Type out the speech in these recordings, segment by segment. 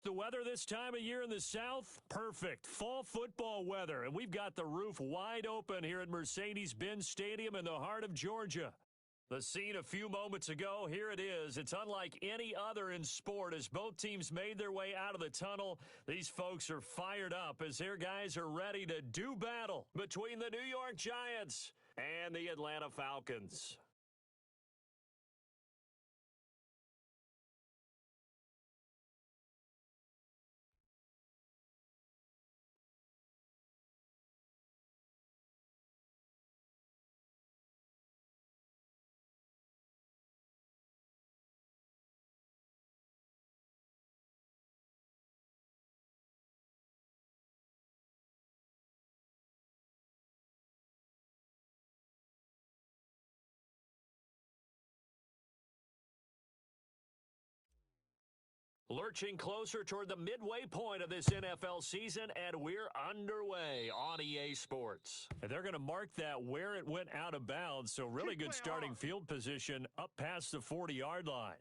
the weather this time of year in the South? Perfect. Fall football weather. And we've got the roof wide open here at Mercedes-Benz Stadium in the heart of Georgia. The scene a few moments ago, here it is. It's unlike any other in sport as both teams made their way out of the tunnel. These folks are fired up as their guys are ready to do battle between the New York Giants and the Atlanta Falcons. Lurching closer toward the midway point of this NFL season, and we're underway on EA Sports. And they're going to mark that where it went out of bounds, so really good starting field position up past the 40-yard line.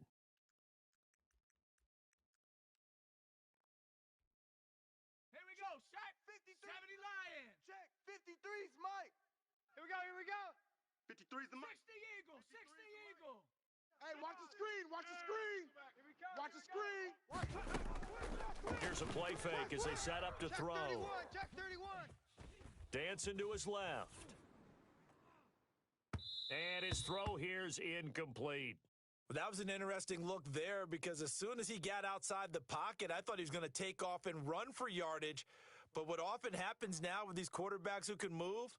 Here we go, Shaq, 53, 70 Lion. Check, 53's Mike. Here we go. 53's the Mike. 60 Eagle, 60 Eagle. Hey, watch the screen, watch the screen. Watch the screen. Here's a play fake as they set up to throw. Check 31. Dancing to his left. And his throw here's incomplete. Well, that was an interesting look there because as soon as he got outside the pocket, I thought he was going to take off and run for yardage. But what often happens now with these quarterbacks who can move,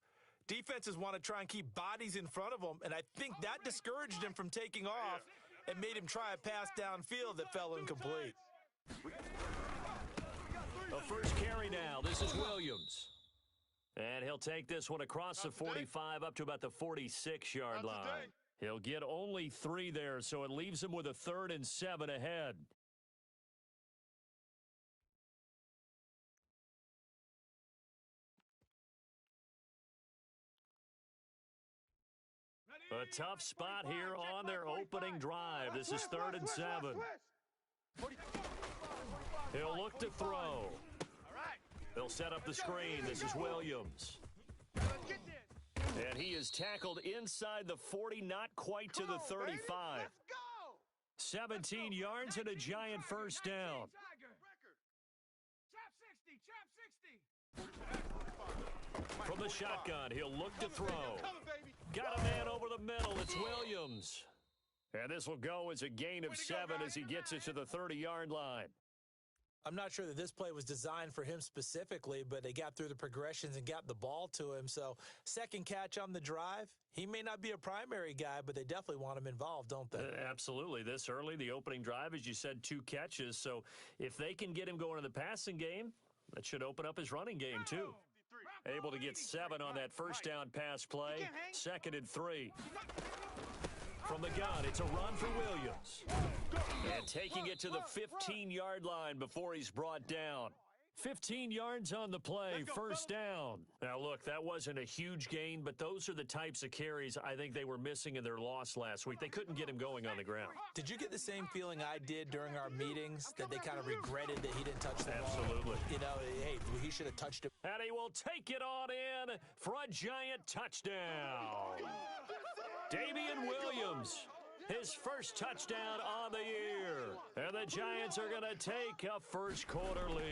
defenses want to try and keep bodies in front of them, and I think that discouraged him from taking off and made him try a pass downfield that fell incomplete. The first carry now. This is Williams. And he'll take this one across the 45 up to about the 46-yard line. He'll get only 3 there, so it leaves him with a 3rd and 7 ahead. A tough spot here on their opening drive. This is 3rd and 7. He'll look to throw. They'll set up the screen. This is Williams. And he is tackled inside the 40, not quite to the 35. 17 yards and a giant first down. From the shotgun, he'll look to throw. Got a man over the middle. It's Williams. And this will go as a gain of 7 as he gets it to the 30-yard line. I'm not sure that this play was designed for him specifically, but they got through the progressions and got the ball to him. So second catch on the drive. He may not be a primary guy, but they definitely want him involved, don't they? Absolutely. This early, the opening drive, as you said, 2 catches. So if they can get him going in the passing game, that should open up his running game too. Able to get 7 on that first down pass play. 2nd and 3. From the gun, it's a run for Williams. And taking it to the 15-yard line before he's brought down. 15 yards on the play, first down. Now, look, that wasn't a huge gain, but those are the types of carries I think they were missing in their loss last week. They couldn't get him going on the ground. Did you get the same feeling I did during our meetings, that they kind of regretted that he didn't touch the ball? Absolutely. You know, hey, he should have touched it. And he will take it on in for a giant touchdown. Damian Williams, his first touchdown on the year. And the Giants are going to take a first quarter lead.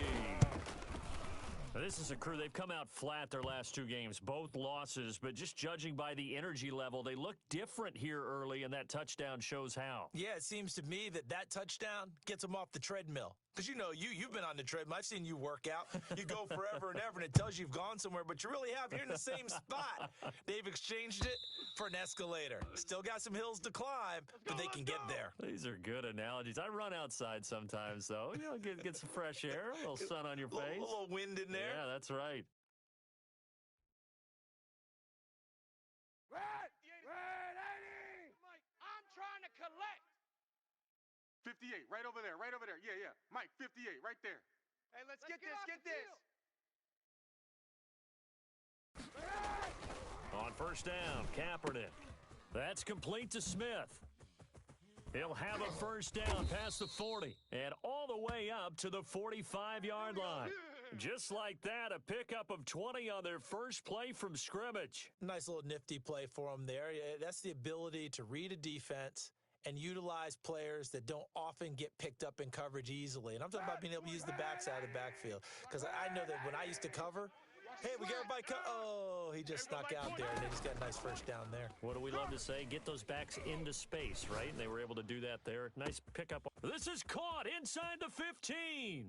Now, this is a crew. They've come out flat their last 2 games, both losses, but just judging by the energy level, they look different here early, and that touchdown shows how. Yeah, it seems to me that touchdown gets them off the treadmill. Because, you know, you've been on the treadmill. I've seen you work out. You go forever and ever, and it tells you you've gone somewhere, but you really have. You're in the same spot. They've exchanged it for an escalator. Still got some hills to climb, but they can get there. These are good analogies. I run outside sometimes, though. You know, get some fresh air, a little sun on your face. A little wind in there. Yeah, that's right. Red 80. I'm trying to collect. 58, right over there. Yeah. Mike, 58, right there. Hey, let's get this. On first down, Kaepernick. That's complete to Smith. He'll have a first down past the 40 and all the way up to the 45-yard line. Just like that, a pickup of 20 on their first play from scrimmage. Nice little nifty play for him there. That's the ability to read a defense and utilize players that don't often get picked up in coverage easily. And I'm talking about being able to use the backside of the backfield. Because I know that when I used to cover, hey, we got everybody oh, he just snuck out there, and they just got a nice first down there. What do we love to say? Get those backs into space, right? And they were able to do that there. Nice pickup. This is caught inside the 15.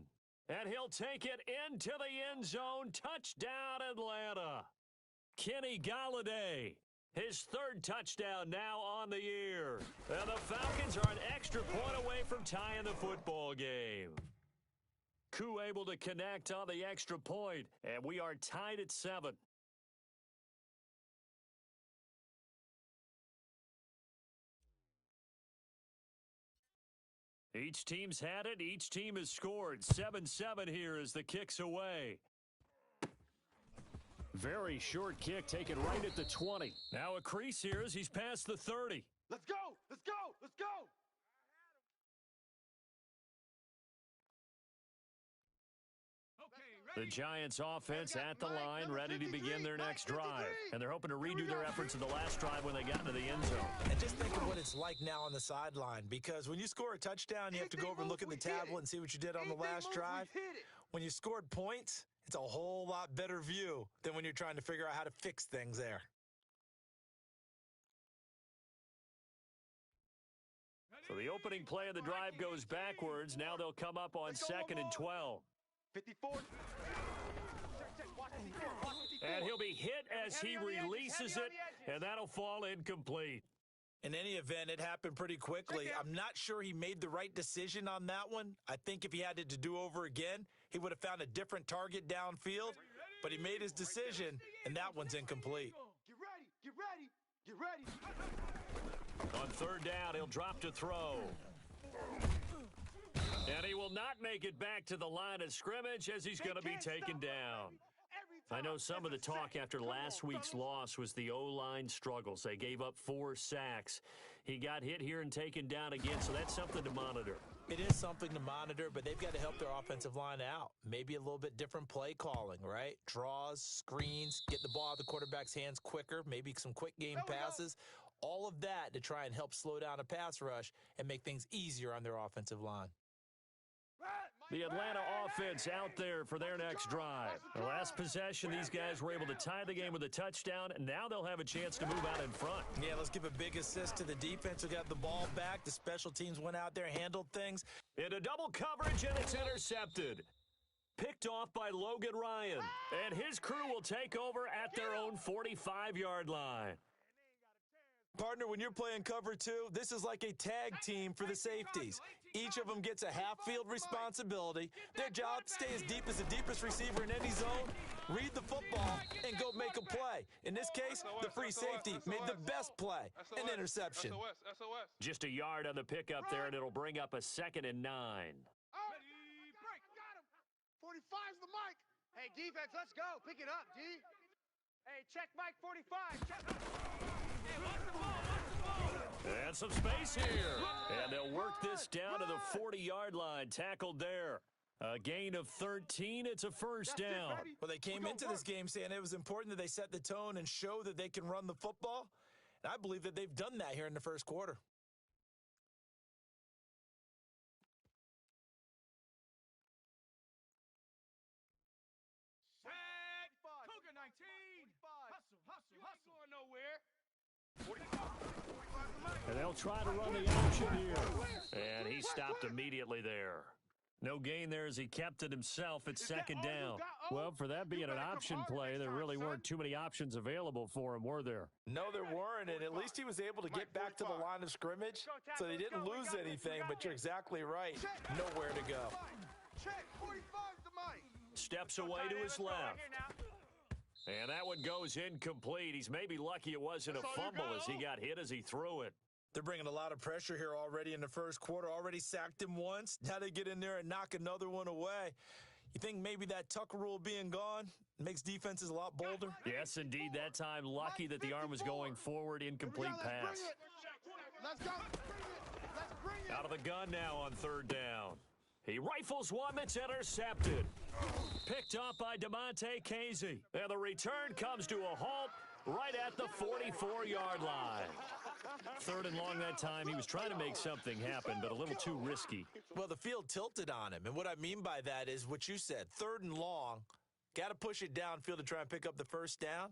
And he'll take it into the end zone. Touchdown, Atlanta. Kenny Galladay. His third touchdown now on the year. And the Falcons are an extra point away from tying the football game. Koo able to connect on the extra point, and we are tied at 7. Each team's had it. Each team has scored. 7-7 here as the kick's away. Very short kick taken right at the 20. Now a crease here as he's past the 30. Let's go! Let's go! Let's go! The Giants offense at the line, ready to begin their next drive. And they're hoping to redo their efforts in the last drive when they got into the end zone. And just think of what it's like now on the sideline, because when you score a touchdown, you have to go over and look at the tablet and see what you did on the last drive. When you scored points, it's a whole lot better view than when you're trying to figure out how to fix things there. So the opening play of the drive goes backwards. Now they'll come up on 2nd and 12. 54. And he'll be hit as he releases it, and that'll fall incomplete. In any event, it happened pretty quickly. I'm not sure he made the right decision on that one. I think if he had it to do over again, he would have found a different target downfield, but he made his decision, and that one's incomplete. Get ready, get ready, get ready. On 3rd down, he'll drop to throw. And he will not make it back to the line of scrimmage as he's going to be taken down. I know some of the talk after last week's loss was the O-line struggles. They gave up 4 sacks. He got hit here and taken down again, so that's something to monitor. It is something to monitor, but they've got to help their offensive line out. Maybe a little bit different play calling, right? Draws, screens, get the ball out of the quarterback's hands quicker, maybe some quick game passes. All of that to try and help slow down a pass rush and make things easier on their offensive line. The Atlanta offense out there for their next drive. The last possession, these guys were able to tie the game with a touchdown, and now they'll have a chance to move out in front. Yeah, let's give a big assist to the defense who got the ball back. The special teams went out there, handled things. Into double coverage, and it's intercepted. Picked off by Logan Ryan, and his crew will take over at their own 45-yard line. Partner, when you're playing cover 2, this is like a tag team for the safeties. Each of them gets a half-field responsibility. Their job, stay as deep as the deepest receiver in any zone, read the football, and go make a play. In this case, the free safety made the best play, an interception. Just a yard on the pickup there, and it'll bring up a 2nd and 9. Ready, break, got him. 45's the mic. Hey, defense, let's go. Pick it up, D. Hey, check Mike 45. Check. Hey, watch the ball, watch the ball. And some space here. And they'll work this down to the 40-yard line. Tackled there. A gain of 13. It's a first down. Well, they came into this game saying it was important that they set the tone and show that they can run the football. And I believe that they've done that here in the first quarter. Cougar 19. Hustle, hustle, hustle. Going nowhere. And they'll try to run the option here. And he stopped immediately there. No gain there as he kept it himself at 2nd down. Well, for that being an option play, there really weren't too many options available for him, were there? No, there weren't, and at least he was able to get back to the line of scrimmage, so they didn't lose anything, but you're exactly right. Nowhere to go. Check, 45's the mic. Steps away to his left. And that one goes incomplete. He's maybe lucky it wasn't a fumble as he got hit as he threw it. They're bringing a lot of pressure here already in the first quarter. Already sacked him once. Now they get in there and knock another one away. You think maybe that Tucker rule being gone makes defenses a lot bolder? Yes, indeed. That time, lucky that the arm was going forward. Incomplete pass. Let's go. Let's Out of the gun now on third down. He rifles one that's intercepted. Picked up by DeMonte Casey. And the return comes to a halt right at the 44-yard line. Third and long that time. He was trying to make something happen, but a little too risky. Well, the field tilted on him. And what I mean by that is what you said. Third and long. Got to push it downfield to try and pick up the first down.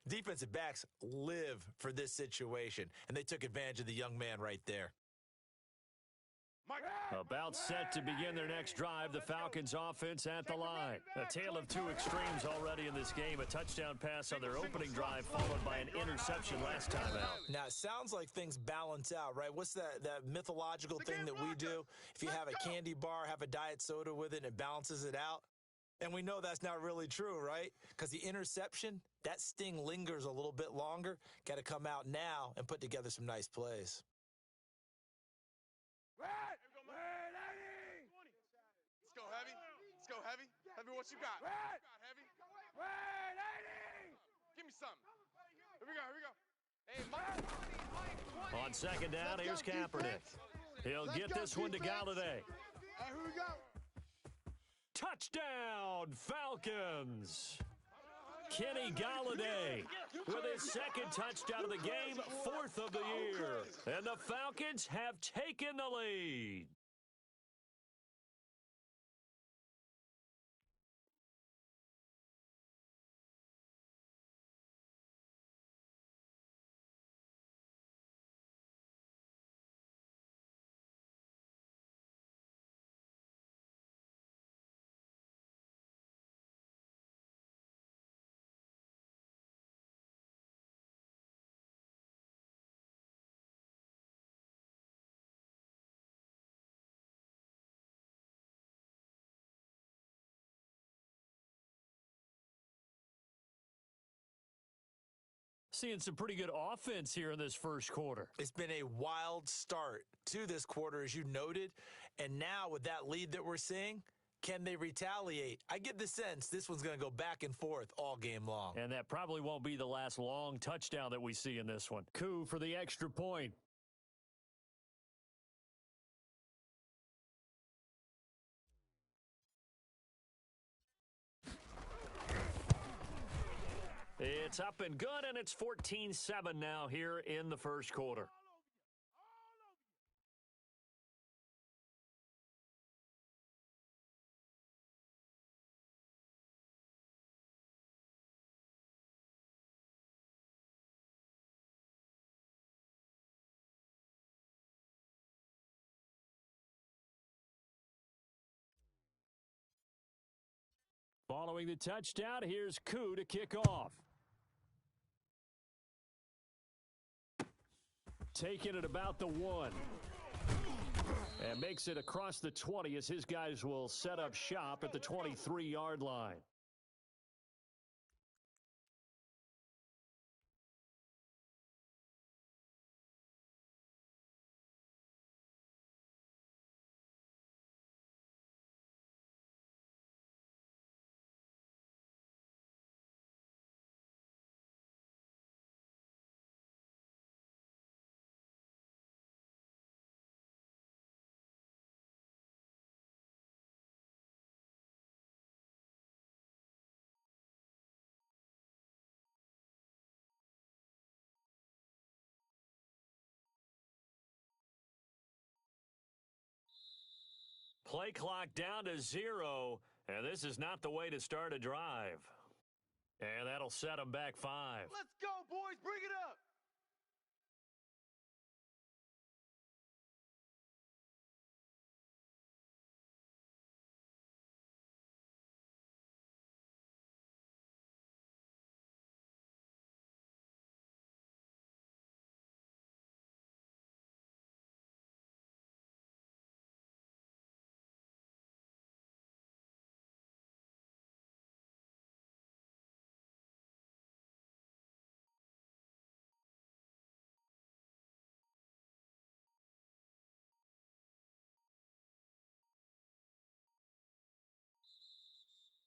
Defensive backs live for this situation, and they took advantage of the young man right there. About set to begin their next drive, the Falcons offense at the line. A tale of two extremes already in this game. A touchdown pass on their opening drive followed by an interception last time out. Now, it sounds like things balance out, right? What's that mythological thing that we do? If you have a candy bar, have a diet soda with it, and it balances it out. And we know that's not really true, right? Because the interception, that sting lingers a little bit longer. Got to come out now and put together some nice plays. Let's go, Heavy. Let's go, Heavy. Heavy, what you got? Heavy. Give me something. Here we go. Hey, Mike. On second down, here's Kaepernick. He'll get this one to Galladay. Here we go. Touchdown, Falcons! Kenny Galladay with his second touchdown of the game, fourth of the year. And the Falcons have taken the lead. Seeing some pretty good offense here in this first quarter. It's been a wild start to this quarter, as you noted. And now with that lead that we're seeing, can they retaliate? I get the sense this one's going to go back and forth all game long. And that probably won't be the last long touchdown that we see in this one. Coup for the extra point. It's up and good, and it's 14-7 now here in the first quarter. Following the touchdown, here's Coup to kick off. Taking it about the 1. And makes it across the 20 as his guys will set up shop at the 23-yard line. Play clock down to 0, and this is not the way to start a drive. And that'll set them back 5. Let's go, boys. Bring it up.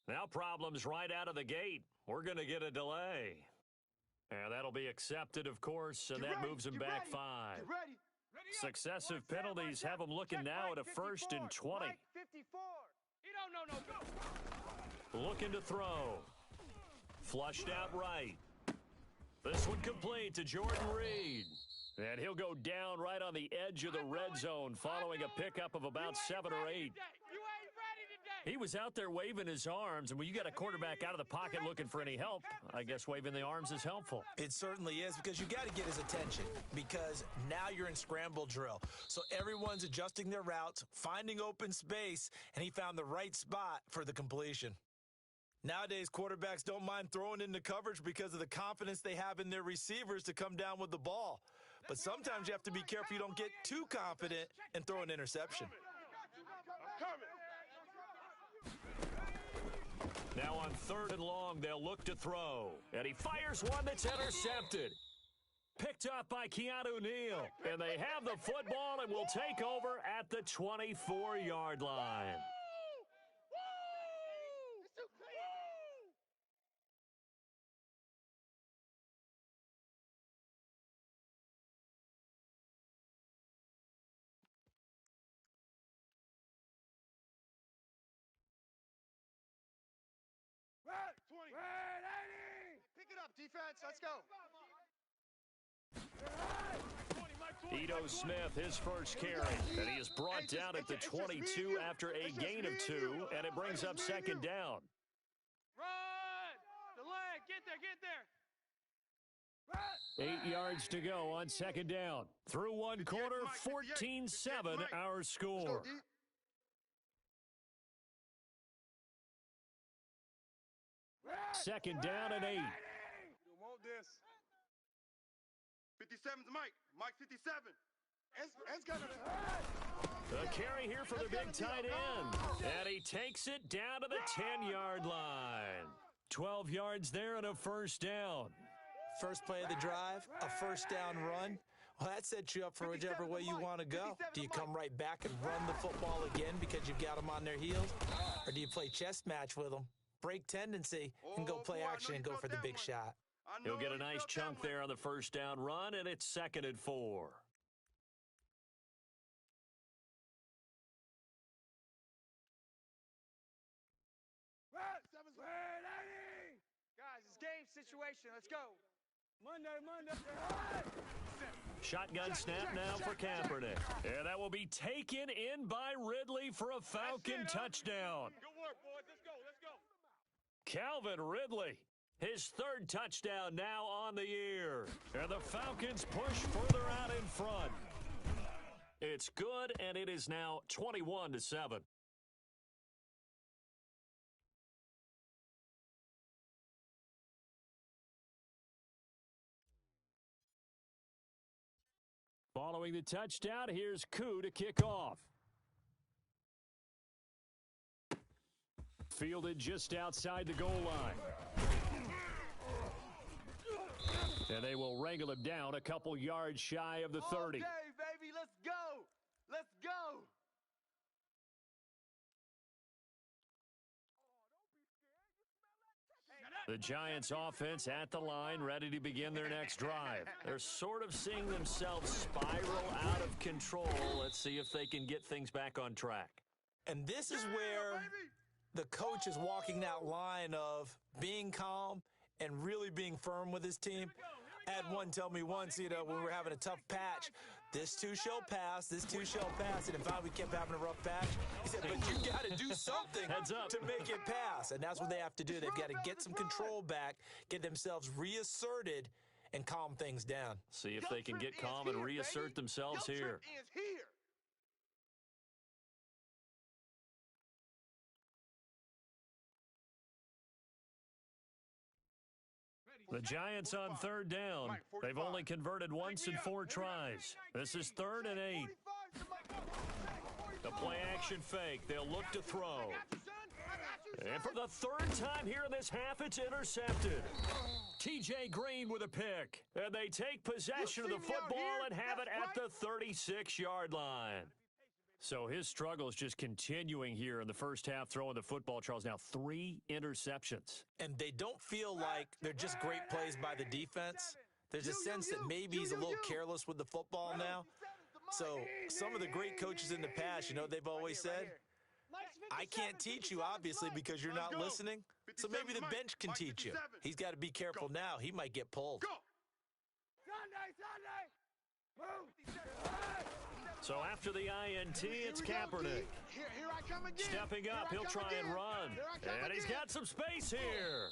Now problems right out of the gate. We're going to get a delay. And that'll be accepted, of course, and that moves them back 5. Get ready. Successive penalties have them looking now at a 1st and 20. Mike 54. He don't know no go. Looking to throw. Flushed out right. This one complete to Jordan Reed. And he'll go down right on the edge of the red zone following a pickup of about 7 or 8. You ain't ready today. He was out there waving his arms, and when you got a quarterback out of the pocket looking for any help, I guess waving the arms is helpful. It certainly is, because you got to get his attention, because now you're in scramble drill. So everyone's adjusting their routes, finding open space, and he found the right spot for the completion. Nowadays, quarterbacks don't mind throwing into coverage because of the confidence they have in their receivers to come down with the ball. But sometimes you have to be careful you don't get too confident and throw an interception. Now on 3rd and long, they'll look to throw. And he fires one that's intercepted. Picked up by Keanu Neal. And they have the football and will take over at the 24-yard line. Red 20. Red 80. Pick it up, defense. Let's go. Ito Smith, his first carry, and he is brought down at the 22 after a gain of 2, and it brings up 2nd down. Run! The leg. Get there. 8 yards to go on 2nd down. Through one quarter, 14-7 our score. 2nd down and 8. You want this. 57's Mike. Mike 57. It's gonna. The carry here for the big tight end. And he takes it down to the 10-yard line. 12 yards there and a 1st down. First play of the drive, a 1st down run. Well, that sets you up for whichever way you want to go. Do you come right back and run the football again because you've got them on their heels? Or do you play chess match with them, break tendency, and go play action and go for the big shot? He'll get a nice chunk there on the 1st down run, and it's 2nd and 4. Guys, it's game situation. Let's go. Monday. Shotgun snap now for Kaepernick. And that will be taken in by Ridley for a Falcon touchdown. Good work, boys. Let's go. Calvin Ridley, his 3rd touchdown now on the year. And the Falcons push further out in front. It's good, and it is now 21-7. Following the touchdown, here's Koo to kick off. Fielded just outside the goal line. And they will wrangle him down a couple yards shy of the 30. Okay, baby, let's go. Let's go. The Giants offense at the line, ready to begin their next drive. They're sort of seeing themselves spiral out of control. Let's see if they can get things back on track. And this is where the coach is walking that line of being calm and really being firm with his team. I had one tell me once, when we were having a tough patch, this too shall pass, this too shall pass. And in fact, we kept having a rough patch. He said, but you got to do something to make it pass. And that's what they have to do. They've got to get some control back, get themselves reasserted, and calm things down. See if they can get calm and reassert themselves here. The Giants on 3rd down. They've only converted once in 4 tries. This is 3rd and 8. The play action fake. They'll look to throw. And for the 3rd time here in this half, it's intercepted. TJ Green with a pick. And they take possession of the football and have it at the 36-yard line. So his struggle is just continuing here in the first half, throwing the football. Charles, now 3 interceptions. And they don't feel like they're just great plays by the defense. There's a sense that maybe he's a little careless with the football now. So some of the great coaches in the past, you know, they've always said, I can't teach you, obviously, because you're not listening. So maybe the bench can teach you. He's got to be careful now. He might get pulled. So after the INT, it's Kaepernick. Stepping up, he'll try and run. And he's got some space here.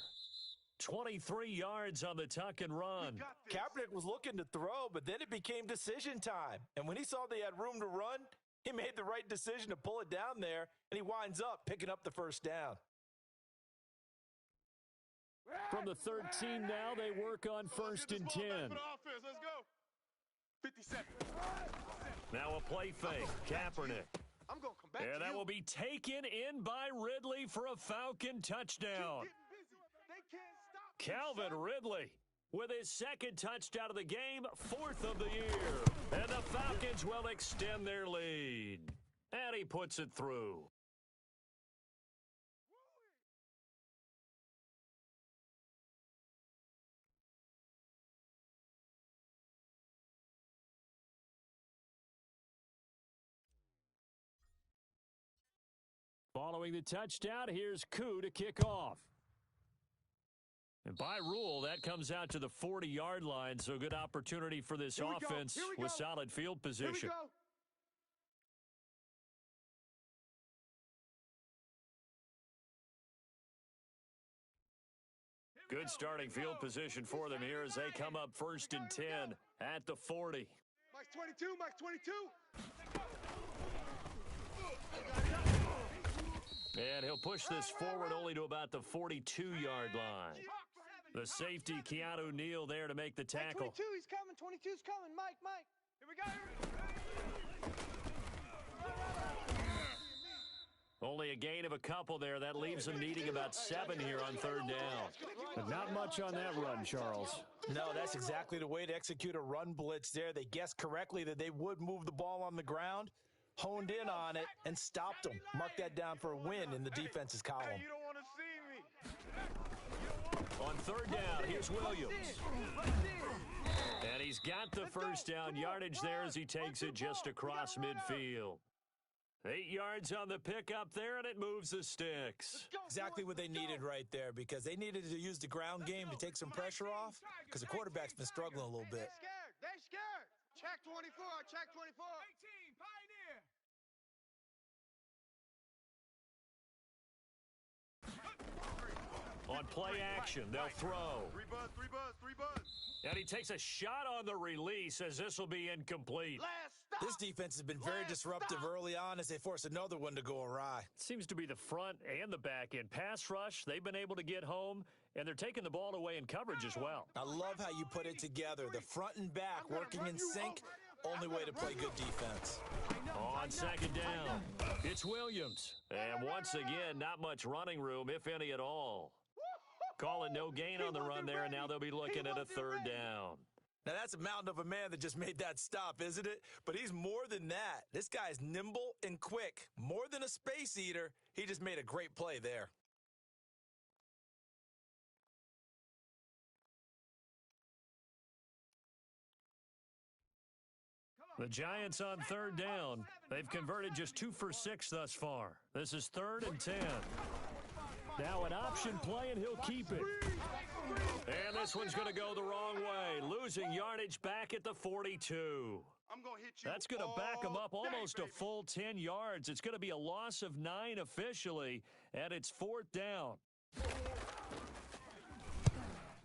23 yards on the tuck and run. Kaepernick was looking to throw, but then it became decision time. And when he saw they had room to run, he made the right decision to pull it down there, and he winds up picking up the first down. From the 13 now, they work on 1st and 10. Let's go. 57. Now a play fake. Kaepernick. I'm going to come back And that will be taken in by Ridley for a Falcon touchdown. They can't stop. Calvin Ridley with his second touchdown of the game, 4th of the year. And the Falcons will extend their lead. And he puts it through. Following the touchdown, here's Koo to kick off. And by rule, that comes out to the 40-yard line, so good opportunity for this offense with solid field position. Good starting field position for them here as they come up 1st and 10 at the 40. Mike's 22, Mike's 22. And he'll push this forward only to about the 42-yard line. The safety, Keanu Neal, there to make the tackle. 22, he's coming. 22's coming. Mike. Here we go. Only a gain of a couple there. That leaves them needing about 7 here on 3rd down. But not much on that run, Charles. No, that's exactly the way to execute a run blitz there. They guessed correctly that they would move the ball on the ground, honed in on it, and stopped them. Mark that down for a win in the defense's column. Hey, you don't want to see me. On 3rd down, here's Williams. And he's got the first down yardage there as he takes it just across midfield. 8 yards on the pickup there, and it moves the sticks. Exactly what they needed right there, because they needed to use the ground game to take some pressure off, because the quarterback's been struggling a little bit. They're scared. Check 24, check 24. 18, Pioneer. On play action, they'll throw. 3 buzz. And he takes a shot on the release as this will be incomplete. This defense has been very disruptive early on as they force another one to go awry. Seems to be the front and the back end. Pass rush, they've been able to get home, and they're taking the ball away in coverage as well. I love how you put it together. The front and back working in sync, only way to play good defense. On 2nd down, it's Williams. And once again, not much running room, if any at all. Calling no gain on the run there, and now they'll be looking at a 3rd down. Now, that's a mountain of a man that just made that stop, isn't it? But he's more than that. This guy's nimble and quick. More than a space eater, he just made a great play there. The Giants on 3rd down. They've converted just 2 for 6 thus far. This is 3rd and 10. Now an option play, and he'll keep it. And this one's going to go the wrong way, losing yardage back at the 42. I'm going to hit you. That's going to back him up almost day, a full 10 yards. It's going to be a loss of 9 officially, and it's 4th down.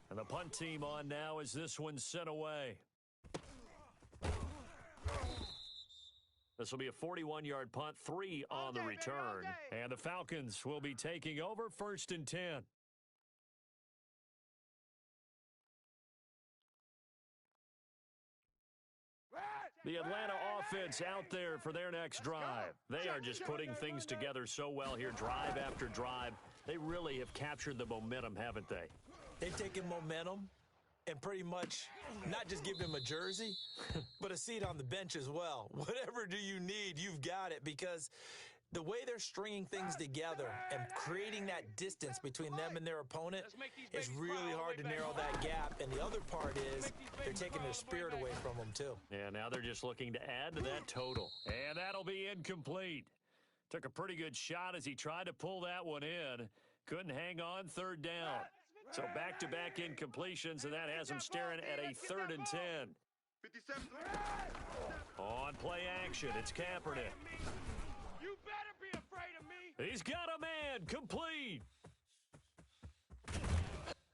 And the punt team on now as this one's sent away. This will be a 41-yard punt, 3 on the return. And the Falcons will be taking over 1st and 10. The Atlanta offense out there for their next drive. They are just putting things together so well here, drive after drive. They really have captured the momentum, haven't they? They've taken momentum and pretty much not just give him a jersey, but a seat on the bench as well. Whatever do you need, you've got it, because The way they're stringing things together and creating that distance between them and their opponent is really hard to narrow that gap. And the other part is they're taking their spirit away from them, too. Yeah, now they're just looking to add to that total. And that'll be incomplete. Took a pretty good shot as he tried to pull that one in. Couldn't hang on, third down. So back-to-back incompletions, and that has him staring at a 3rd and 10. 57. On play action, it's Kaepernick. You better be afraid of me. He's got a man, complete.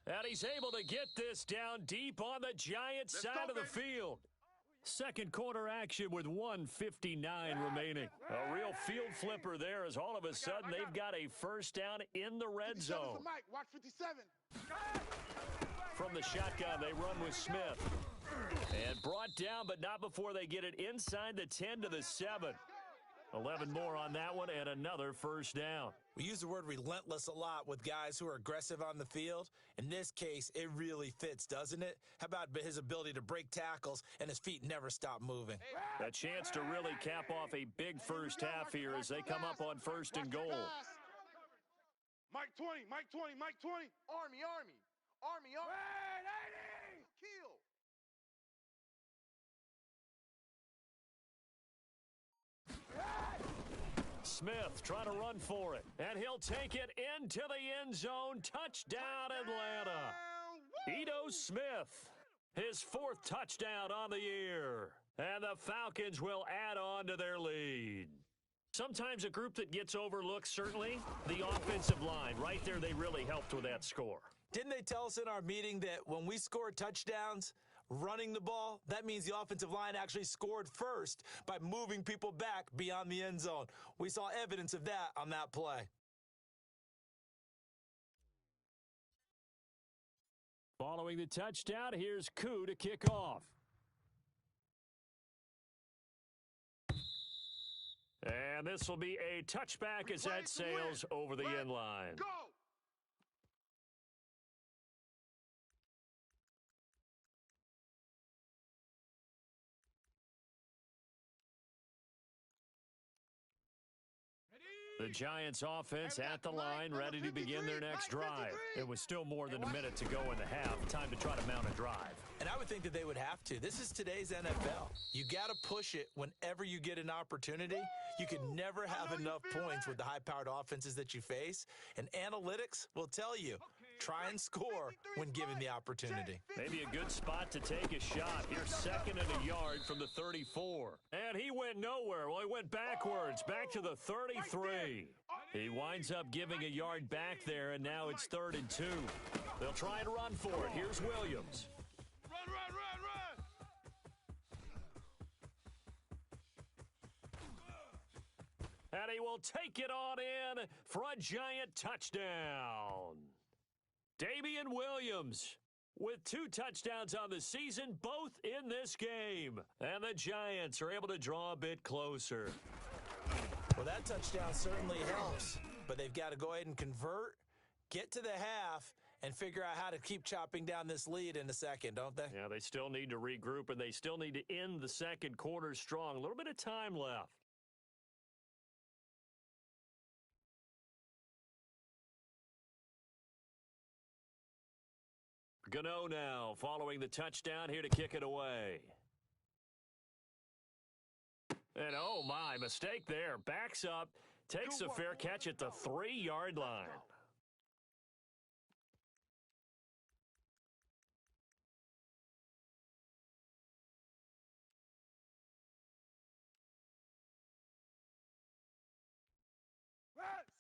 And he's able to get this down deep on the Giants' side of the field. Second quarter action with 1:59 remaining. A real field flipper there as all of a sudden they've got a first down in the red zone. Mike, watch 57. From the shotgun, they run with Smith. And brought down, but not before they get it inside the 10 to the 7. 11 more on that one and another first down. We use the word relentless a lot with guys who are aggressive on the field. In this case, it really fits, doesn't it? How about his ability to break tackles and his feet never stop moving? A chance to really cap off a big first half here as they come up on 1st and goal. Mike 20, Mike 20, Mike 20. Army. Kill. Smith trying to run for it, and he'll take it into the end zone. Touchdown, Atlanta. Ito Smith, his 4th touchdown on the year. And the Falcons will add on to their lead. Sometimes a group that gets overlooked, certainly, the offensive line. Right there, they really helped with that score. Didn't they tell us in our meeting that when we score touchdowns running the ball, that means the offensive line actually scored first by moving people back beyond the end zone? We saw evidence of that on that play. Following the touchdown, here's Koo to kick off. And this will be a touchback as that sails over the end line. Go! The Giants offense at the line, ready to begin their next drive. It was still more than a minute to go in the half. Time to try to mount a drive. And I would think that they would have to. This is today's NFL. You got to push it whenever you get an opportunity. You can never have enough points with the high-powered offenses that you face. And analytics will tell you, try and score when given the opportunity. Maybe a good spot to take a shot. Here's 2nd and a yard from the 34. And he went nowhere. Well, he went backwards, back to the 33. He winds up giving a yard back there, and now it's 3rd and 2. They'll try and run for it. Here's Williams. Run. And he will take it on in for a Giant touchdown. Damian Williams with 2 touchdowns on the season, both in this game. And the Giants are able to draw a bit closer. Well, that touchdown certainly helps, but they've got to go ahead and convert, get to the half, and figure out how to keep chopping down this lead in a second, don't they? Yeah, they still need to regroup, and they still need to end the second quarter strong. A little bit of time left. Gano now following the touchdown here to kick it away. And oh my, mistake there. Backs up, takes a fair catch at the 3-yard line.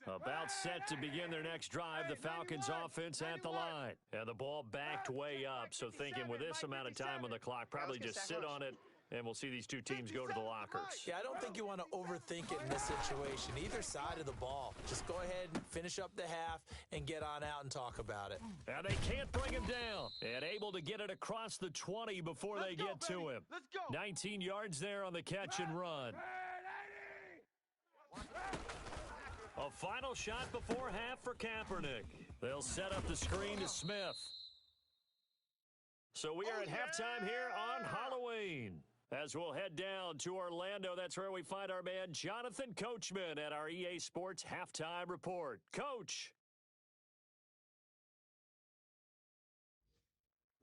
About set to begin their next drive, the Falcons offense at the line. And the ball backed way up, so thinking with this amount of time on the clock, probably just sit on it, and we'll see these two teams go to the lockers. Yeah, I don't think you want to overthink it in this situation. Either side of the ball. Just go ahead and finish up the half and get on out and talk about it. And they can't bring him down. And able to get it across the 20 before they get to him. 19 yards there on the catch and run. A final shot before half for Kaepernick. They'll set up the screen to Smith. So we are at halftime here on Halloween. As we'll head down to Orlando, that's where we find our man Jonathan Coachman at our EA Sports Halftime Report. Coach.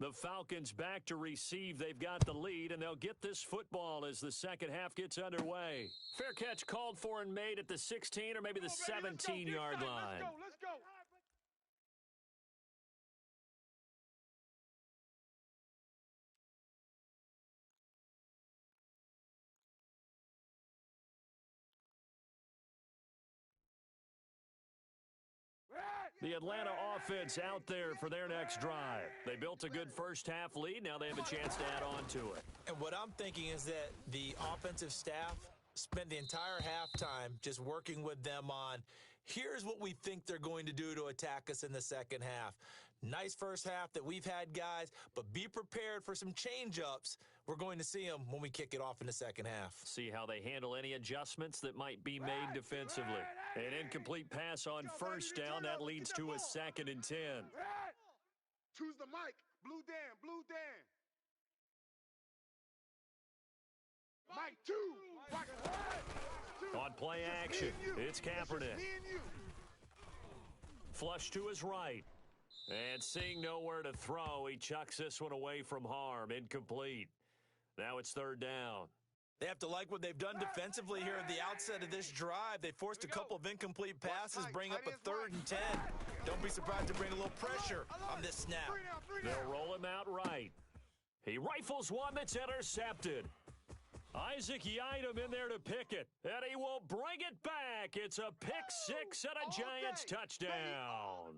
The Falcons back to receive. They've got the lead, and they'll get this football as the second half gets underway. Fair catch called for and made at the 16 or maybe the 17-yard line. Let's go. The Atlanta offense out there for their next drive. They built a good first-half lead. Now they have a chance to add on to it. And what I'm thinking is that the offensive staff spent the entire halftime just working with them on, here's what we think they're going to do to attack us in the second half. Nice first half that we've had, guys, but be prepared for some change-ups. We're going to see them when we kick it off in the second half. See how they handle any adjustments that might be made defensively. An incomplete pass on first down. That leads to a 2nd and 10. Choose the mic. Blue Dan. Mike 2. On play action, it's Kaepernick. Flush to his right. And seeing nowhere to throw, he chucks this one away from harm. Incomplete. Now it's 3rd down. They have to like what they've done defensively here at the outset of this drive. They forced a couple of incomplete passes, bring up a 3rd and 10. Don't be surprised to bring a little pressure on this snap. They'll roll him out right. He rifles one that's intercepted. Isaac Yiadom in there to pick it, and he will bring it back. It's a pick 6 and a Giants touchdown.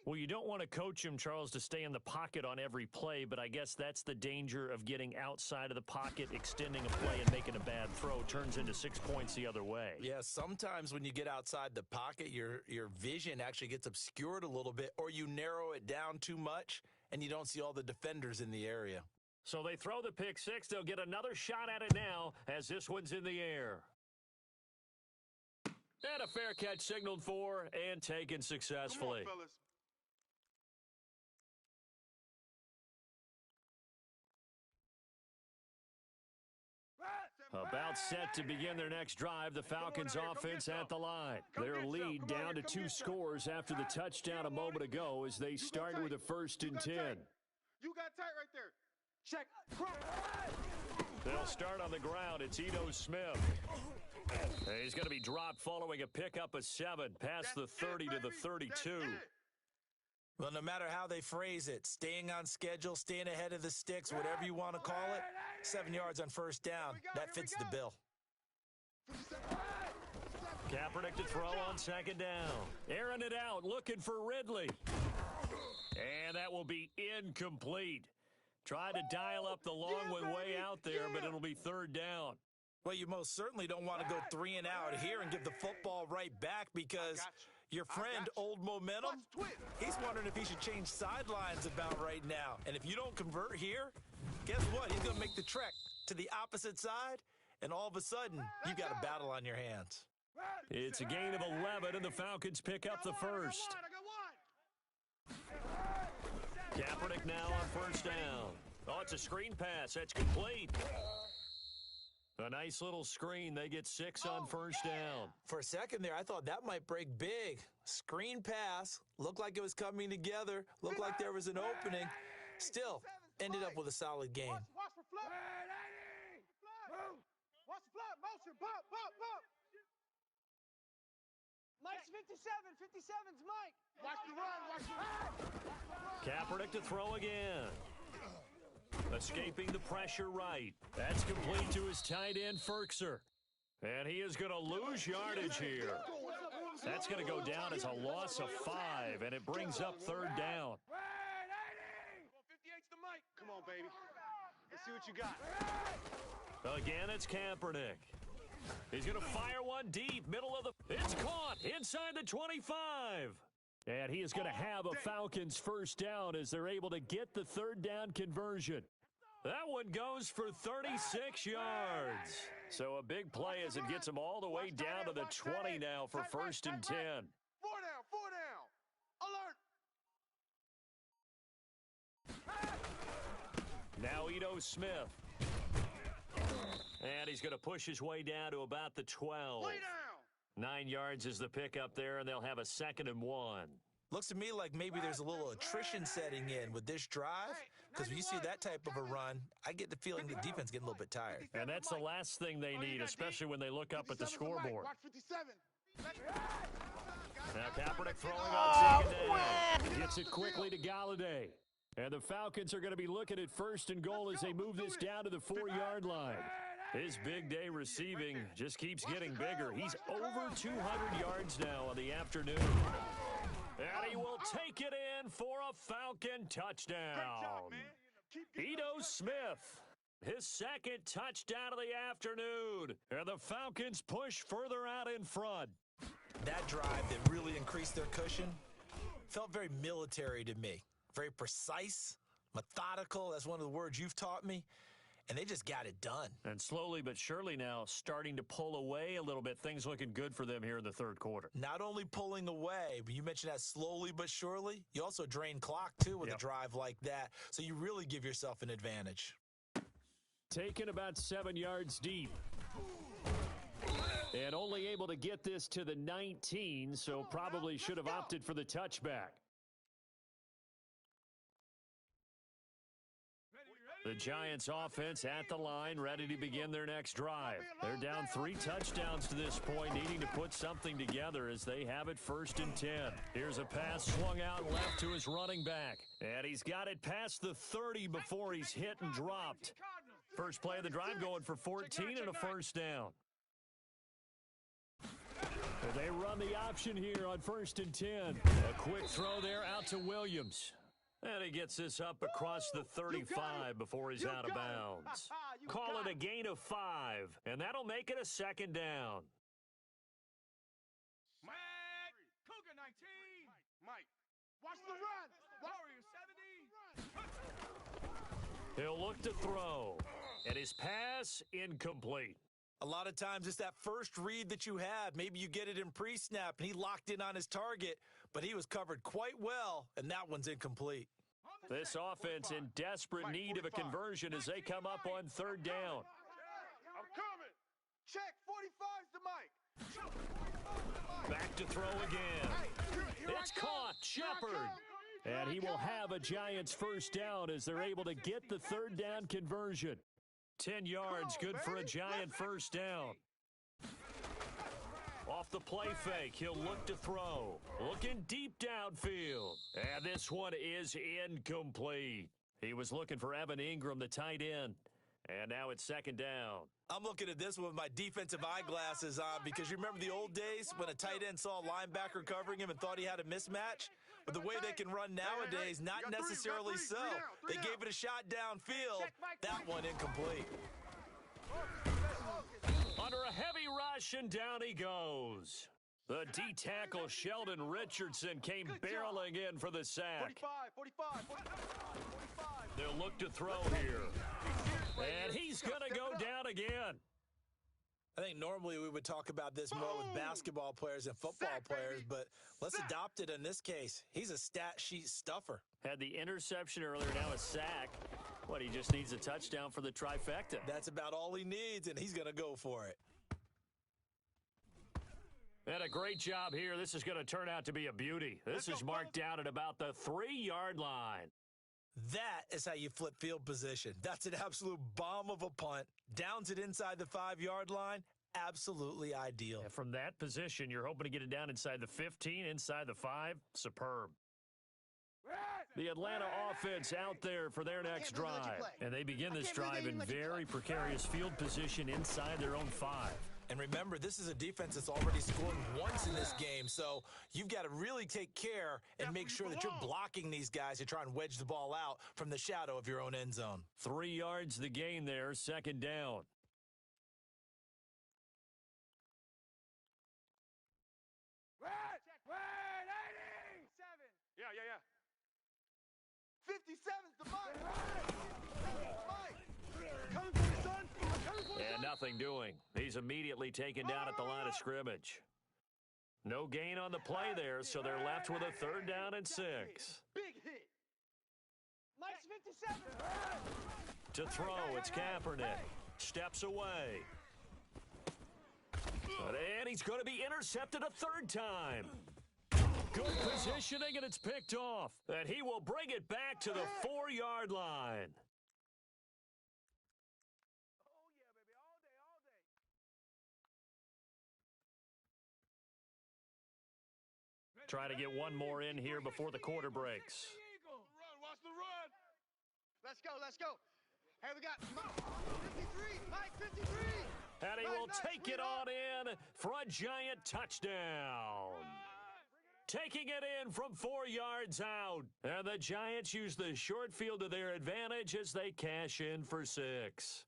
Well, you don't want to coach him, Charles, to stay in the pocket on every play, but I guess that's the danger of getting outside of the pocket, extending a play, and making a bad throw. Turns into 6 points the other way. Yeah, sometimes when you get outside the pocket, your vision actually gets obscured a little bit, or you narrow it down too much, and you don't see all the defenders in the area. So they throw the pick 6. They'll get another shot at it now as this one's in the air. And a fair catch signaled for and taken successfully. Come on, fellas. About set to begin their next drive, the Falcons offense at the line. Their lead down to 2 scores after the touchdown a moment ago as they start with a 1st and 10. You got tight right there. Check. They'll start on the ground. It's Ito Smith. He's going to be dropped following a pickup of 7 past the 30 to the 32. Well, no matter how they phrase it, staying on schedule, staying ahead of the sticks, whatever you want to call it, 7 yards on 1st down, that fits the bill. Kaepernick to throw on 2nd down. Airing it out, looking for Ridley. And that will be incomplete. Try to dial up the long one way out there, but it'll be 3rd down. Well, you most certainly don't want to go 3 and out here and give the football right back because your friend, Old Momentum, he's wondering if he should change sidelines about right now. And if you don't convert here, guess what? He's going to make the trek to the opposite side, and all of a sudden, you've got a battle on your hands. It's a gain of 11, and the Falcons pick up the 1st. Kaepernick now on 1st down. Oh, it's a screen pass. That's complete. A nice little screen. They get 6 on 1st down. For a second there, I thought that might break big. Screen pass. Looked like it was coming together. Looked like there was an opening. Still, ended up with a solid game. Watch for flop. Watch the flop. Motion. Pop. Mike's 57. 57's Mike. Watch the run. Watch the run. Kaepernick to throw again. Escaping the pressure right. That's complete to his tight end, Ferkser. And he is going to lose yardage here. That's going to go down as a loss of 5, and it brings up 3rd down. 58's the mic. Come on, baby. Let's see what you got. Again, it's Kaepernick. He's going to fire one deep, middle of the... It's caught inside the 25. And he is going to have a Falcons 1st down as they're able to get the 3rd down conversion. That one goes for 36 yards. So a big play as it gets them all the way down to the 20 now for 1st and 10. 4 down. Alert. Now Ito Smith. And he's going to push his way down to about the 12. Lay down. 9 yards is the pickup there, and they'll have a 2nd and 1. Looks to me like maybe there's a little attrition setting in with this drive, because when you see that type of a run, I get the feeling the defense getting a little bit tired. And that's the last thing they need, especially when they look up at the scoreboard. Watch 57. Now Kaepernick throwing on 2nd down. Gets it quickly to Galladay. And the Falcons are going to be looking at 1st and goal as they move this down to the 4-yard line. His big day receiving just keeps getting bigger. He's over 200 yards now on the afternoon. And he will take it in for a Falcon touchdown. Ito Smith, his 2nd touchdown of the afternoon. And the Falcons push further out in front. That drive that really increased their cushion felt very military to me. Very precise, methodical. That's one of the words you've taught me. And they just got it done. And slowly but surely now starting to pull away a little bit. Things looking good for them here in the 3rd quarter. Not only pulling away, but you mentioned that slowly but surely. You also drain clock, too, with a drive like that. So you really give yourself an advantage. Taken about 7 yards deep. And only able to get this to the 19, so probably should have opted for the touchback. The Giants offense at the line, ready to begin their next drive. They're down 3 touchdowns to this point, needing to put something together as they have it 1st and 10. Here's a pass swung out left to his running back. And he's got it past the 30 before he's hit and dropped. First play of the drive going for 14 and a 1st down. And they run the option here on 1st and 10. A quick throw there out to Williams. And he gets this up across the 35 before he's out of bounds. Call it a gain of 5, and that'll make it a 2nd down. Cougar 19. Mike, watch the run. Warrior 70. He'll look to throw, and his pass incomplete. A lot of times it's that first read that you have. Maybe you get it in pre-snap, and he locked in on his target, but he was covered quite well, and that one's incomplete. This offense in desperate need of a conversion as they come up on 3rd down. I'm coming. Check 45's the mic. Back to throw again. It's caught. Shepard. And he will have a Giants 1st down as they're able to get the 3rd down conversion. 10 yards, good for a Giant 1st down. Off the play fake, he'll look to throw. Looking deep downfield. And this one is incomplete. He was looking for Evan Ingram, the tight end. And now it's 2nd down. I'm looking at this one with my defensive eyeglasses on because you remember the old days when a tight end saw a linebacker covering him and thought he had a mismatch? But the way they can run nowadays, not necessarily so. They gave it a shot downfield. That one incomplete. Under a heavy rush, and down he goes. The D-tackle Sheldon Richardson came barreling in for the sack. 45. They'll look to throw here. And he's going to go down again. I think normally we would talk about this more with basketball players and football players, but let's adopt it in this case. He's a stat sheet stuffer. Had the interception earlier, now a sack. What, he just needs a touchdown for the trifecta. That's about all he needs, and he's going to go for it. And a great job here. This is going to turn out to be a beauty. This is marked down at about the 3-yard line. That is how you flip field position. That's an absolute bomb of a punt. Downs it inside the 5-yard line. Absolutely ideal. And from that position, you're hoping to get it down inside the 15, inside the 5. Superb. The Atlanta offense out there for their next drive. And they begin this drive in very precarious field position inside their own 5. And remember, this is a defense that's already scored once in this game, so you've got to really take care and make sure that you're blocking these guys to try and wedge the ball out from the shadow of your own end zone. 3 yards the gain there, 2nd down. Yeah. 57's the mic. And nothing doing. He's immediately taken down at the line of scrimmage. No gain on the play there, so they're left with a 3rd down and 6. Big hit. Mike's 57. To throw, it's Kaepernick. Steps away. And he's going to be intercepted a third time. Good positioning, and it's picked off. And he will bring it back to the 4-yard line. Try to get one more in here before the quarter breaks. Watch the run. Let's go, let's go. Hey, we got 53, Mike, 53. And he will take it on in for a giant touchdown. Taking it in from 4 yards out. And the Giants use the short field to their advantage as they cash in for 6.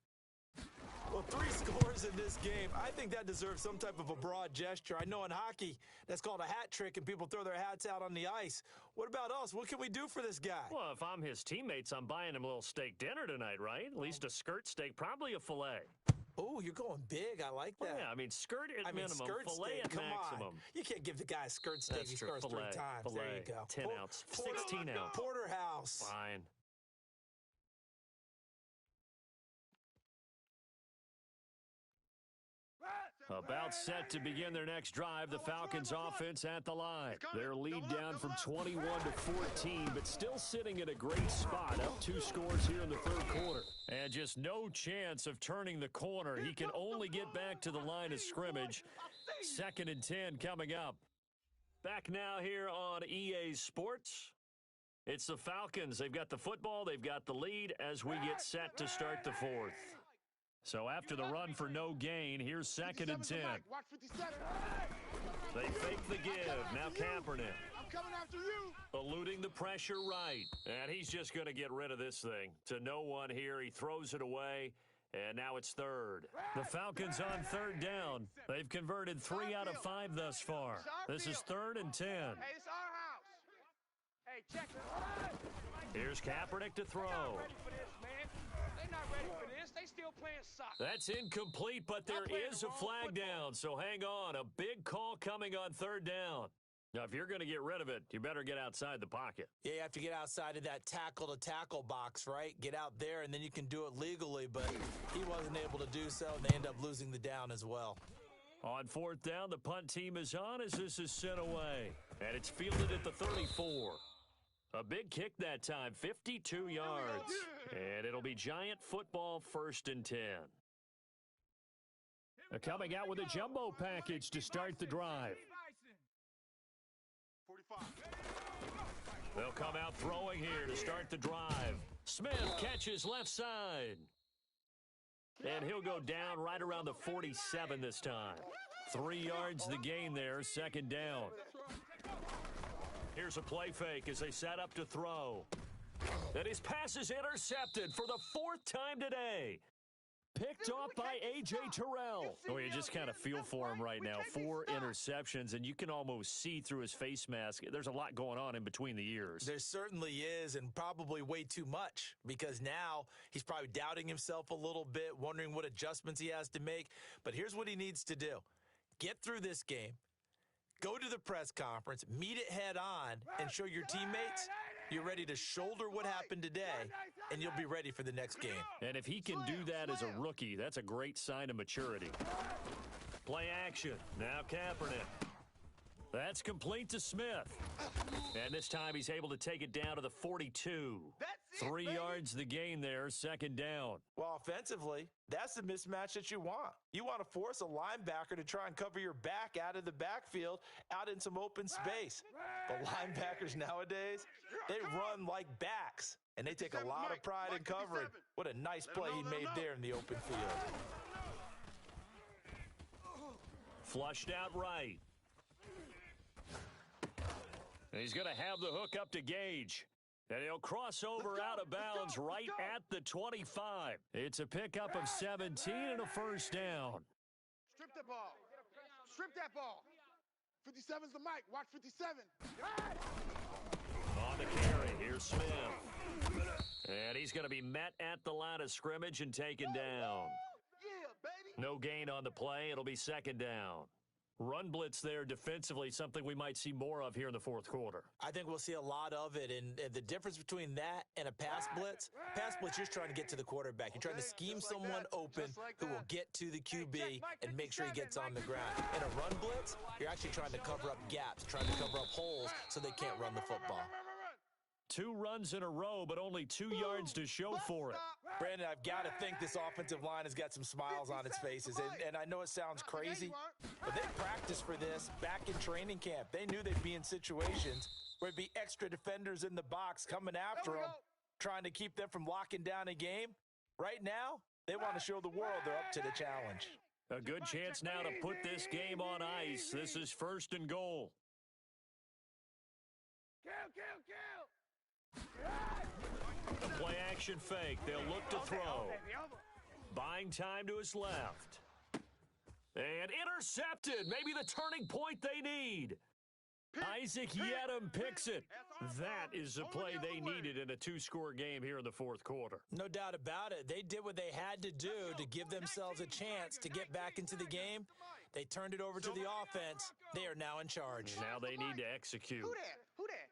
Well, 3 scores in this game. I think that deserves some type of a broad gesture. I know in hockey, that's called a hat trick, and people throw their hats out on the ice. What about us? What can we do for this guy? Well, if I'm his teammates, I'm buying him a little steak dinner tonight, right? At least a skirt steak, probably a filet. Oh, you're going big. I like that. Well, yeah, I mean, skirt at minimum, skirt filet steak, at come maximum. On. You can't give the guy a skirt steak. He scores 3 times. Filet, there you go. 10 ounce, 16 ounce. Porterhouse. Fine. About set to begin their next drive, the Falcons offense at the line. Their lead down from 21 to 14, but still sitting at a great spot, up 2 scores here in the third quarter. And just no chance of turning the corner. He can only get back to the line of scrimmage. 2nd and 10 coming up. Back now here on EA Sports. It's the Falcons. They've got the football. They've got the lead as we get set to start the 4th. So after the run for no gain, here's 2nd and 10. They fake the give. Now Kaepernick. I'm coming after you. Eluding the pressure right. And he's just going to get rid of this thing. To no one here. He throws it away. And now it's 3rd. The Falcons on 3rd down. They've converted 3 out of 5 thus far. This is 3rd and 10. Hey, it's our house. Hey, check it. Here's Kaepernick to throw. Not ready for this. They still playing soccer. That's incomplete, but there is a flag down, so hang on. A big call coming on 3rd down. Now, if you're going to get rid of it, you better get outside the pocket. Yeah, you have to get outside of that tackle-to-tackle box, right? Get out there, and then you can do it legally, but he wasn't able to do so, and they end up losing the down as well. On 4th down, the punt team is on as this is sent away, and it's fielded at the 34. A big kick that time, 52 yards. And it'll be Giant football 1st and 10. They're coming out with a jumbo package to start the drive. 45. They'll come out throwing here to start the drive. Smith catches left side. And he'll go down right around the 47 this time. 3 yards the gain there, 2nd down. Here's a play fake as they set up to throw. And his pass is intercepted for the 4th time today. Picked off by A.J. Terrell. Oh, you just kind of feel for him right now. 4 interceptions, and you can almost see through his face mask. There's a lot going on in between the ears. There certainly is, and probably way too much, because now he's probably doubting himself a little bit, wondering what adjustments he has to make. But here's what he needs to do. Get through this game. Go to the press conference, meet it head on, and show your teammates you're ready to shoulder what happened today, and you'll be ready for the next game. And if he can do that as a rookie, that's a great sign of maturity. Play action. Now Kaepernick. That's complete to Smith. And this time he's able to take it down to the 42. 3 yards the gain there, 2nd down. Well, offensively, that's the mismatch that you want. You want to force a linebacker to try and cover your back out of the backfield, out in some open space. The linebackers nowadays, they run like backs, and they take a lot of pride in covering. What a nice play he made there in the open field. Flushed out right. And he's going to have the hook up to Gage. And he'll cross over out of bounds right at the 25. It's a pickup of 17 and a 1st down. Strip the ball. Strip that ball. 57's the mic. Watch 57. On the carry, here's Smith. And he's going to be met at the line of scrimmage and taken down. Yeah, baby. No gain on the play. It'll be 2nd down. Run blitz there defensively, something we might see more of here in the fourth quarter. I think we'll see a lot of it, and the difference between that and a pass blitz, you're trying to get to the quarterback. You're trying to scheme someone open who will get to the QB and make sure he gets on the ground. In a run blitz, you're actually trying to cover up gaps, trying to cover up holes so they can't run the football. 2 runs in a row, but only 2 yards to show for it. Brandon, I've got to think this offensive line has got some smiles on its faces, and I know it sounds crazy, but they practiced for this back in training camp. They knew they'd be in situations where it'd be extra defenders in the box coming after them, trying to keep them from locking down a game. Right now, they want to show the world they're up to the challenge. A good chance now to put this game on ice. This is 1st and goal. The play action fake. They'll look to throw. Buying time to his left. And intercepted. Maybe the turning point they need. Isaac Yedem picks it. That is the play they needed in a 2-score game here in the fourth quarter. No doubt about it. They did what they had to do to give themselves a chance to get back into the game. They turned it over to the offense. They are now in charge. Now they need to execute. Who that?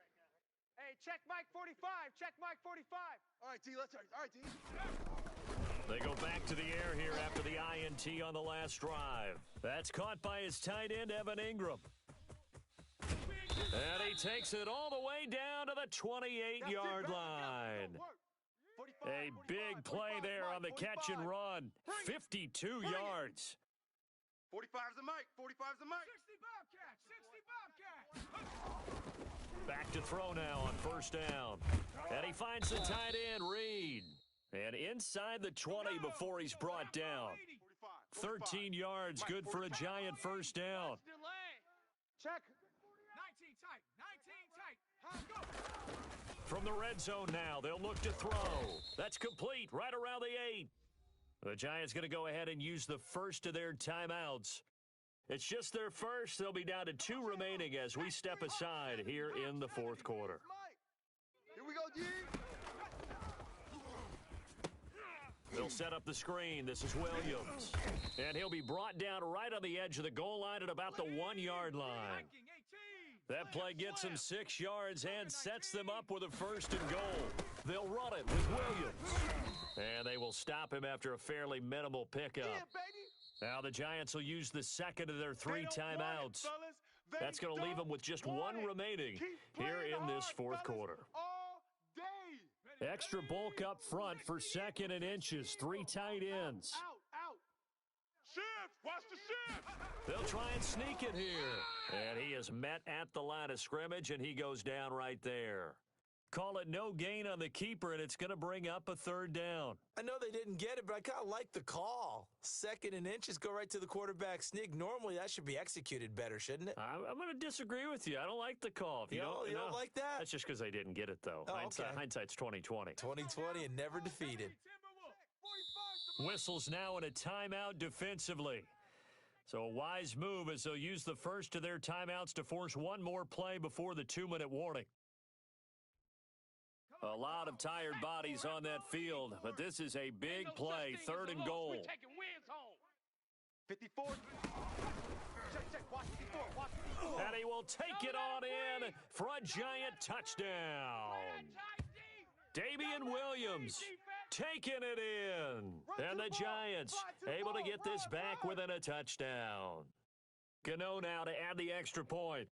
Hey, check Mike 45. Check Mike 45. All right, D, let's start. All right, D. They go back to the air here after the INT on the last drive. That's caught by his tight end, Evan Ingram. And he takes it all the way down to the 28-yard line. A big play there on the catch and run. 52 yards. 45's the mic. 45's the mic. 60 Bobcat. Back to throw now on 1st down. And he finds the tight end, Reed. And inside the 20 before he's brought down. 13 yards, good for a giant 1st down. Check. 19 tight. From the red zone now, they'll look to throw. That's complete, right around the 8. The Giants going to go ahead and use the first of their timeouts. It's just their first. They'll be down to 2 remaining as we step aside here in the fourth quarter. Here we go, D. They'll set up the screen. This is Williams. And he'll be brought down right on the edge of the goal line at about the 1-yard line. That play gets them 6 yards and sets them up with a 1st and goal. They'll run it with Williams. And they will stop him after a fairly minimal pickup. Now the Giants will use the second of their 3 timeouts. That's going to leave them with just 1 remaining here in this fourth quarter. Extra bulk up front for 2nd and inches. 3 tight ends. Out. Shift. Watch the shift. They'll try and sneak it here. And he is met at the line of scrimmage, and he goes down right there. Call it no gain on the keeper, and it's going to bring up a 3rd down. I know they didn't get it, but I kind of like the call. 2nd and inches, go right to the quarterback sneak. Normally, that should be executed better, shouldn't it? I'm going to disagree with you. I don't like the call. You don't like that? That's just because they didn't get it, though. Oh, okay. Hindsight's 20/20. 20/20 and never defeated. Whistles now in a timeout defensively. So a wise move as they'll use the first of their timeouts to force 1 more play before the 2-minute warning. A lot of tired bodies on that field, but this is a big play, 3rd and goal. 54. Check. Watch 54. And he will take it on in for a giant touchdown. Damian Williams taking it in. And the Giants able to get this back within a touchdown. Gano now to add the extra point.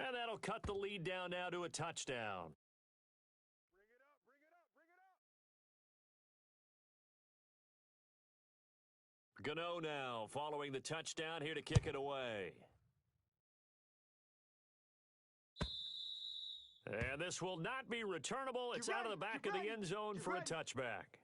And that'll cut the lead down now to a touchdown. Gano now following the touchdown here to kick it away. And this will not be returnable. It's out of the back of the end zone for a touchback.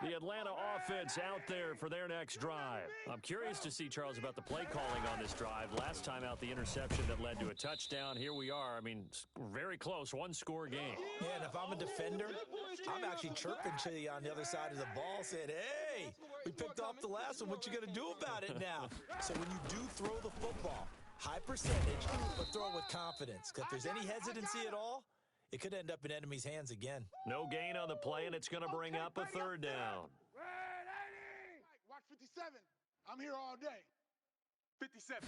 The Atlanta offense out there for their next drive. I'm curious to see, Charles, about the play calling on this drive. Last time out, the interception that led to a touchdown. Here we are. I mean, very close, 1-score game. Yeah, and if I'm a defender, I'm actually chirping to you on the other side of the ball, saying, hey, we picked off the last one. What you going to do about it now? So when you do throw the football, high percentage, but throw it with confidence. Because if there's any hesitancy at all, it could end up in enemy's hands again. No gain on the play, and it's going to bring up a third down. Watch 57. I'm here all day. 57.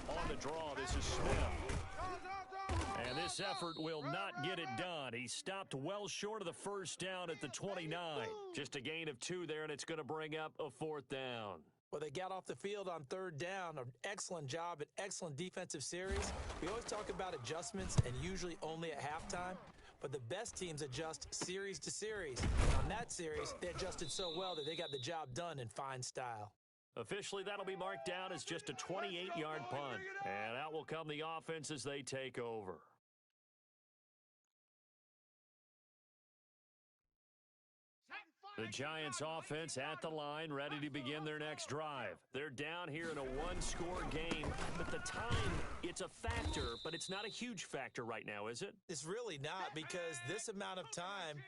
On the draw, this is Smith. And this effort will not get it done. He stopped well short of the first down at the 29. Just a gain of 2 there, and it's going to bring up a fourth down. Well, they got off the field on third down. An excellent job, an excellent defensive series. We always talk about adjustments, and usually only at halftime. But the best teams adjust series to series. And on that series, they adjusted so well that they got the job done in fine style. Officially, that'll be marked down as just a 28-yard punt. And out will come the offense as they take over. The Giants offense at the line, ready to begin their next drive. They're down here in a one-score game, but the time, it's a factor, but it's not a huge factor right now, is it? It's really not, because this amount of time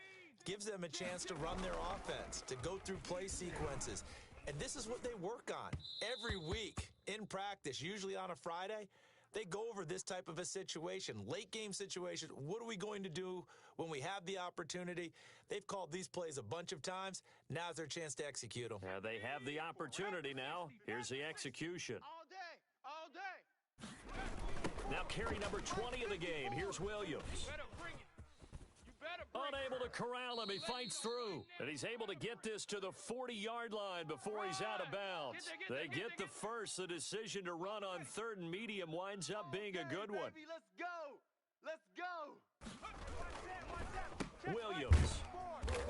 gives them a chance to run their offense, to go through play sequences. And this is what they work on every week in practice, usually on a Friday. They go over this type of a situation, late game situation. What are we going to do when we have the opportunity? They've called these plays a bunch of times. Now's their chance to execute them. Yeah, they have the opportunity now. Here's the execution. All day. Now carry number 20 of the game. Here's Williams. Unable to corral him. He fights through. And he's able to get this to the 40-yard line before he's out of bounds. They get the first. The decision to run on third and medium winds up being a good one. Let's go. Let's go. Williams.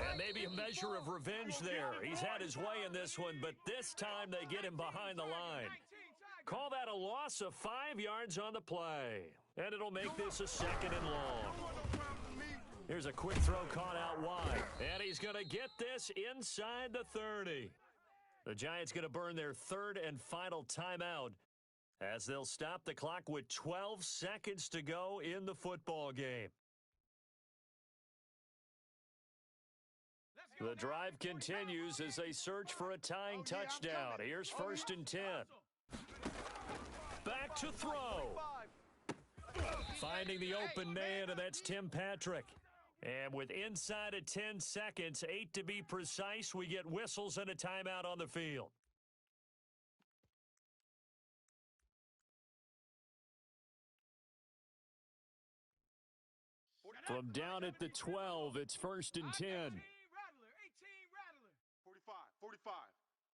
And maybe a measure of revenge there. He's had his way in this one, but this time they get him behind the line. Call that a loss of 5 yards on the play. And it'll make this a second and long. Here's a quick throw caught out wide. And he's going to get this inside the 30. The Giants going to burn their third and final timeout as they'll stop the clock with 12 seconds to go in the football game. The drive continues as they search for a tying touchdown. Here's 1st and 10. Back to throw. Finding the open man, and that's Tim Patrick. And with inside of 10 seconds, 8 to be precise, we get whistles and a timeout on the field. From down at the 12, it's 1st and 10. 45.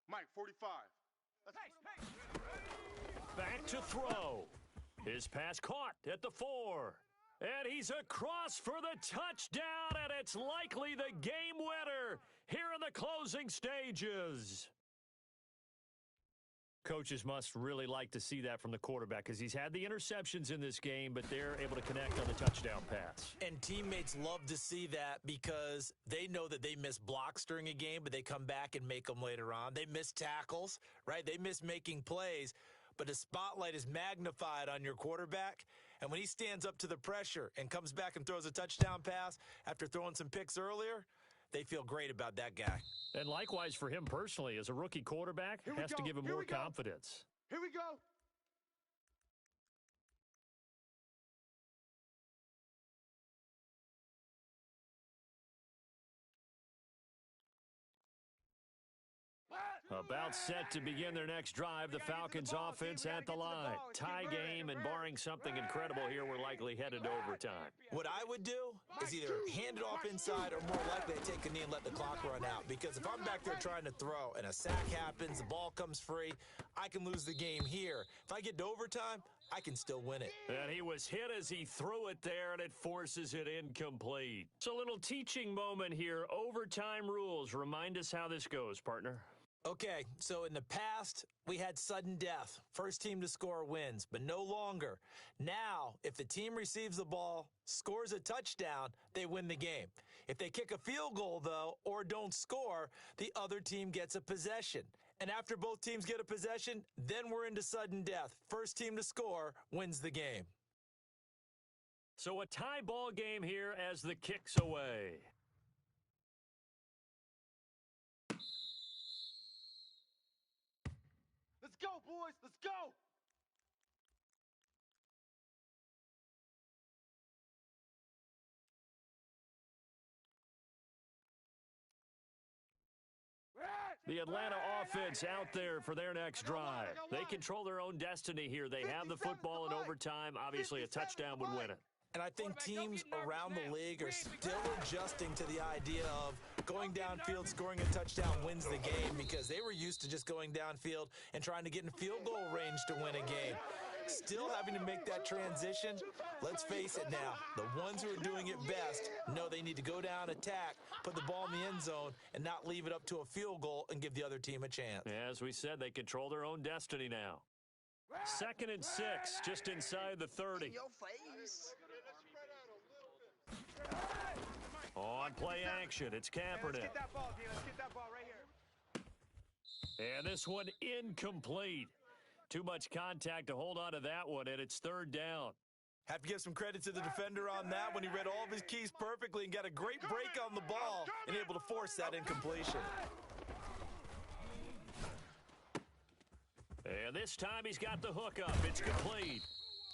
Mike, 45. Back to throw. His pass caught at the 4. And he's across for the touchdown, and it's likely the game winner here in the closing stages. Coaches must really like to see that from the quarterback because he's had the interceptions in this game, but they're able to connect on the touchdown pass. And teammates love to see that because they know that they miss blocks during a game, but they come back and make them later on. They miss tackles, right? They miss making plays, but the spotlight is magnified on your quarterback. And when he stands up to the pressure and comes back and throws a touchdown pass after throwing some picks earlier, they feel great about that guy. And likewise for him personally, as a rookie quarterback, has to give him more confidence. Here we go. About set to begin their next drive, the Falcons offense at the line. Tie game, and barring something incredible here, we're likely headed to overtime. What I would do is either hand it off inside or more likely to take a knee and let the clock run out. Because if I'm back there trying to throw and a sack happens, the ball comes free, I can lose the game here. If I get to overtime, I can still win it. And he was hit as he threw it there, and it forces it incomplete. It's a little teaching moment here. Overtime rules. Remind us how this goes, partner. Okay, so in the past, we had sudden death. First team to score wins, but no longer. Now, if the team receives the ball, scores a touchdown, they win the game. If they kick a field goal, though, or don't score, the other team gets a possession. And after both teams get a possession, then we're into sudden death. First team to score wins the game. So a tie ball game here as the kick's away. Let's go, boys. Let's go. The Atlanta offense out there for their next drive. They control their own destiny here. They have the football in overtime. Obviously, a touchdown would win it. And I think teams around the league are still adjusting to the idea of going downfield, scoring a touchdown wins the game, because they were used to just going downfield and trying to get in field goal range to win a game. Still having to make that transition. Let's face it now, the ones who are doing it best know they need to go down, attack, put the ball in the end zone, and not leave it up to a field goal and give the other team a chance. As we said, they control their own destiny now. 2nd and 6, just inside the 30. On play action, it's Kaepernick. Let's get that ball, D. Let's get that ball right here. And this one incomplete. Too much contact to hold on to that one, and it's 3rd down. Have to give some credit to the defender on that when he read all of his keys perfectly and got a great break on the ball and able to force that incompletion. And this time he's got the hookup. It's complete.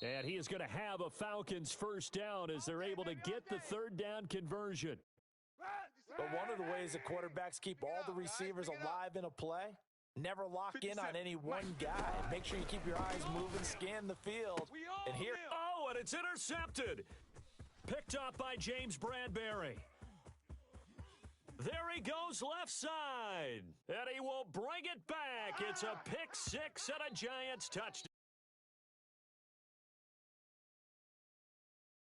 And he is going to have a Falcons first down as they're able to get the 3rd down conversion. But one of the ways the quarterbacks keep all the receivers alive in a play, never lock in on any one guy. Make sure you keep your eyes moving, scan the field, and here. Oh, and it's intercepted. Picked up by James Bradbury. There he goes left side. And he will bring it back. It's a pick 6 and a Giants touchdown.